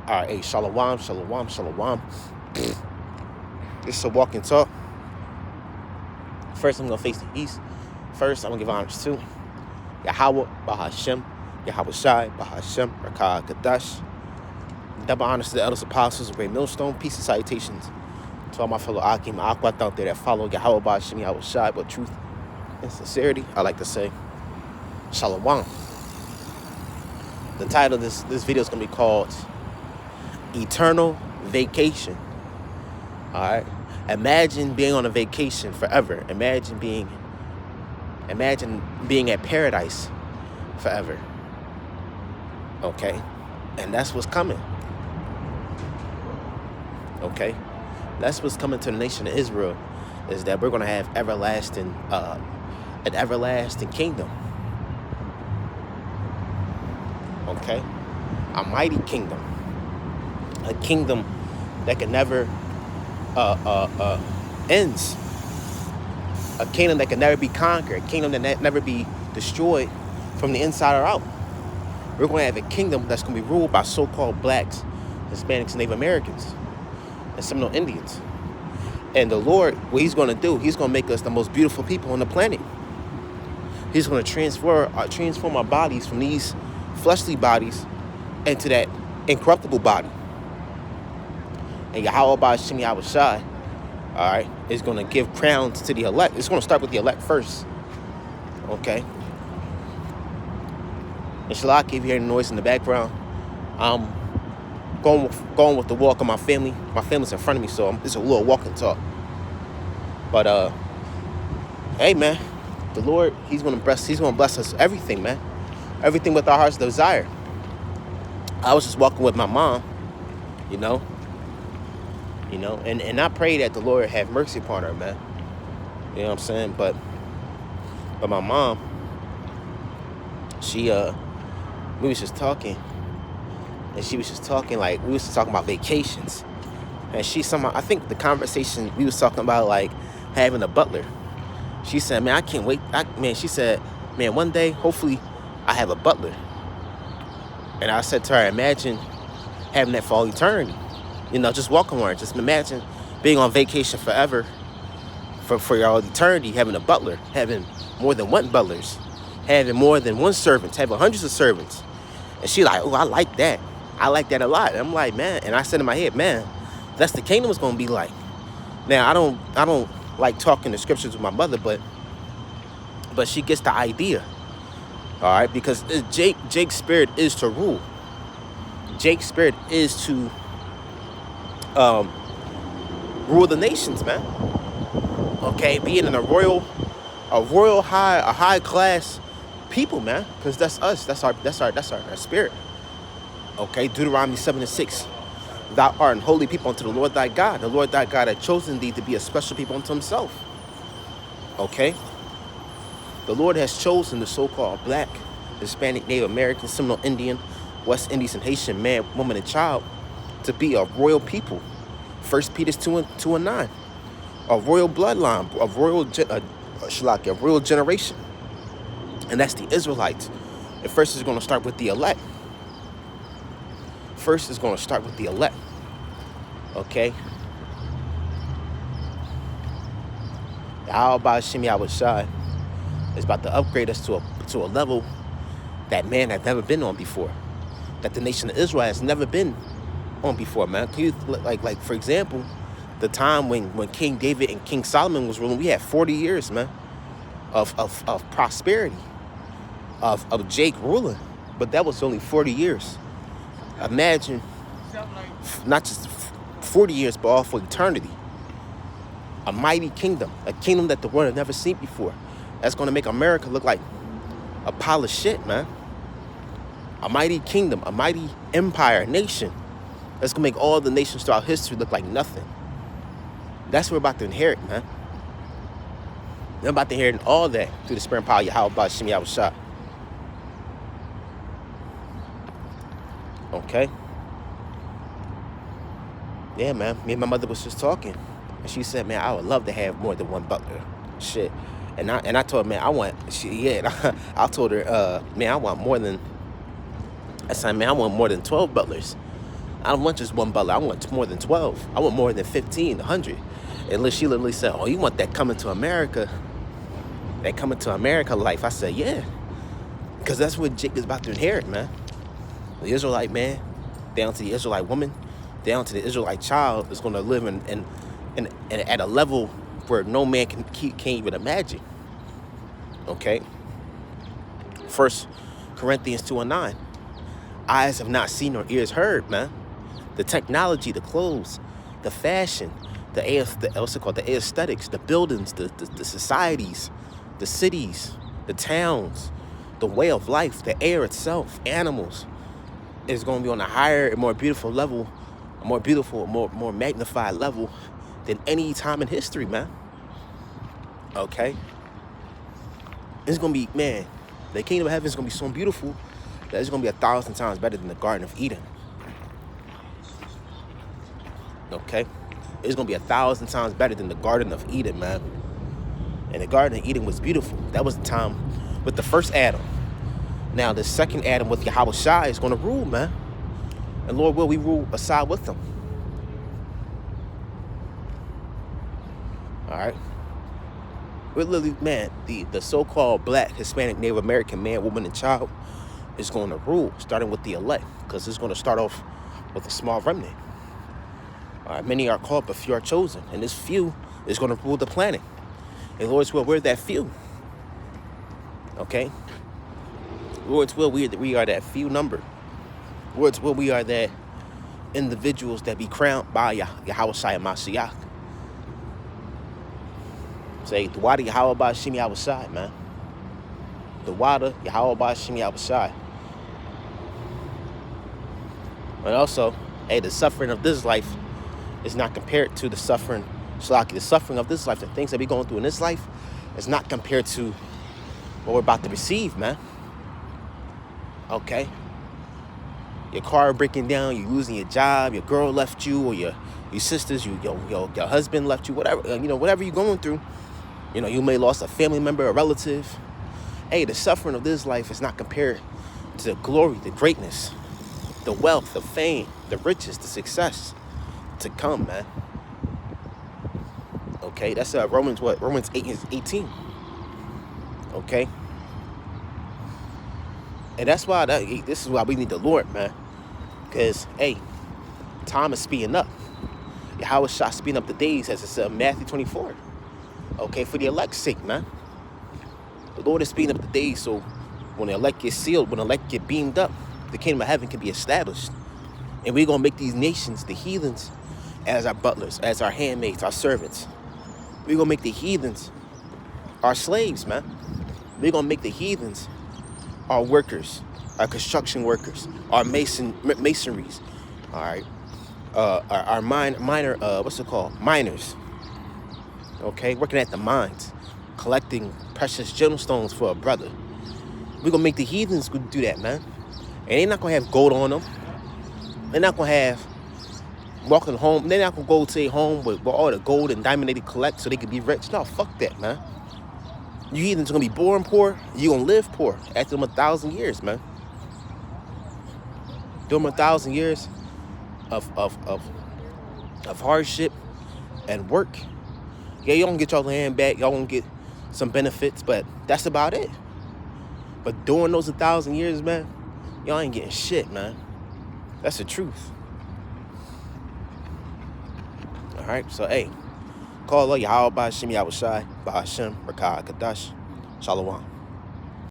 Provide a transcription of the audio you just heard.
All right, hey, shalom, shalom, shalom. This is a walk and talk. First, I'm going to face the east. First, I'm going to give honors to Yahweh, Bahashem, Yahweh Shai, Bahashem, Rakah, Kadash. Double honors to the elders, apostles, great millstone. Peace and salutations to all my fellow Akim, Akwat out there that follow Yahweh, Bahashem, Yahweh Shai, with truth and sincerity. I like to say, shalom. The title of this video is going to be called Eternal Vacation. All right. Imagine being on a vacation forever. Imagine being at paradise forever. Okay. And that's what's coming. Okay. That's what's coming to the nation of Israel, is that we're going to have an everlasting kingdom. Okay. A mighty kingdom. A kingdom that can never ends. A kingdom that can never be conquered. A kingdom that never be destroyed from the inside or out. We're going to have a kingdom that's going to be ruled by so-called blacks, Hispanics, and Native Americans, and Seminole Indians. And the Lord, what he's going to do, he's going to make us the most beautiful people on the planet. He's going to transform our bodies from these fleshly bodies into that incorruptible body. And Yahweh Bahashem Yahweh Shai, all right, is going to give crowns to the elect. It's going to start with the elect first. Okay? And Shalak, if you hear the noise in the background, I'm going with the walk of my family. My family's in front of me, so it's a little walk and talk. But, hey, man, the Lord, he's going to bless us everything, man. Everything with our heart's desire. I was just walking with my mom, you know, and I pray that the Lord have mercy upon her, man. You know what I'm saying? But my mom, we was just talking, and she was just talking, like, we was just talking about vacations. And I think the conversation, we was talking about, like, having a butler. She said, man, I can't wait. She said, man, one day, hopefully, I have a butler. And I said to her, imagine having that for all eternity. You know, just walking around. Just imagine being on vacation forever for all eternity, having a butler, having more than one butlers, having more than one servant, having hundreds of servants. And she like, oh, I like that. I like that a lot. And I'm like, man. And I said in my head, man, that's the kingdom is going to be like. Now, I don't like talking the scriptures with my mother, but she gets the idea. All right, because Jake's spirit is to rule. Jake's spirit is to rule the nations, man. Okay, being in a high class people, man, because that's us. That's our spirit. Okay, Deuteronomy 7:6. Thou art an holy people unto the Lord thy God. The Lord thy God hath chosen thee to be a special people unto himself. Okay. The Lord has chosen the so-called black, Hispanic, Native American, Seminole Indian, West Indies, and Haitian man, woman, and child to be a royal people. 1 Peter 2:9. A royal bloodline, a royal generation. And that's the Israelites. And first is going to start with the elect. Okay? Yahweh Bahashem Yahweh Shai is about to upgrade us to a level that man has never been on before, that the nation of Israel has never been on before, man. Can you, like for example, the time when King David and King Solomon was ruling, we had 40 years, man, of prosperity, of Jake ruling, but that was only 40 years. Imagine, not just 40 years, but all for eternity. A mighty kingdom, a kingdom that the world had never seen before. That's going to make America look like a pile of shit, man. A mighty kingdom, a mighty empire, nation. That's going to make all the nations throughout history look like nothing. That's what we're about to inherit, man. We're about to inherit all that through the spirit and power of Yahweh Bahashem Yahweh Shai. Okay? Yeah, man. Me and my mother was just talking. And she said, man, I would love to have more than one butler. Shit. And I told her, man, I told her, man, I want more than 12 butlers. I don't want just one butler. I want more than 12. I want more than 15, 100. And she literally said, oh, you want that coming to America life? I said, yeah. Because that's what Jake is about to inherit, man. The Israelite man, down to the Israelite woman, down to the Israelite child is going to live in at a level where no man can't even imagine. Okay? 1 Corinthians 2:9. Eyes have not seen nor ears heard, man. The technology, the clothes, the fashion, what's it called? The aesthetics, the buildings, the societies, the cities, the towns, the way of life, the air itself, animals, is going to be on a higher and more beautiful level, a more beautiful, more magnified level than any time in history, man. Okay? It's going to be, man, the kingdom of heaven is going to be so beautiful that it's going to be 1,000 times better than the Garden of Eden. Okay? It's going to be 1,000 times better than the Garden of Eden, man. And the Garden of Eden was beautiful. That was the time with the first Adam. Now, the second Adam with Yahweh Shai is going to rule, man. And Lord, will we rule aside with them? All right? We're literally, man, the so-called black, Hispanic, Native American man, woman, and child is going to rule, starting with the elect, because it's going to start off with a small remnant. All right, many are called, but few are chosen. And this few is going to rule the planet. And Lord's will, we're that few. Okay? Lord's will, we are that few number. Lord's will, we are that individuals that be crowned by Yahweh Shai Mashiach. Say, the water Yahweh Ba'ashim Yahweh Shai, man. The water Yahweh Ba'ashim Yahweh Shai. And also, hey, the suffering of this life is not compared to the suffering, Shalaki, the suffering of this life, the things that we're going through in this life is not compared to what we're about to receive, man. Okay? Your car breaking down, you're losing your job, your girl left you, or your sisters, your husband left you, whatever, whatever you're going through. You may lost a family member, a relative. Hey, the suffering of this life is not compared to the glory, the greatness, the wealth, the fame, the riches, the success to come, man. Okay, that's Romans 8:18. Okay, and that's why this is why we need the Lord, man. Because hey, time is speeding up. Yahweh Shai speeding up the days, as it said in Matthew 24. Okay, for the elect's sake, man. The Lord is speeding up the days, so when the elect get sealed, when the elect get beamed up, the kingdom of heaven can be established. And we're going to make these nations, the heathens, as our butlers, as our handmaids, our servants. We're going to make the heathens our slaves, man. We're going to make the heathens our workers, our construction workers, our masonries, all right, our minor, what's it called? Miners. Okay, working at the mines, collecting precious gemstones for a brother. We're going to make the heathens do that, man. And they're not going to have gold on them. They're not going to have walking home. They're not going to go to their home with all the gold and diamond they collect so they can be rich. No, fuck that, man. You heathens going to be born poor. You're going to live poor after them 1,000 years, man. During 1,000 years of hardship and work. Yeah, y'all gonna get your land back. Y'all gonna get some benefits, but that's about it. But during those 1,000 years, man, y'all ain't getting shit, man. That's the truth. All right, so hey, call Allah Yahweh Ba'ashim Yahweh Shai Ba'ashim Rakah Kadash Shalom.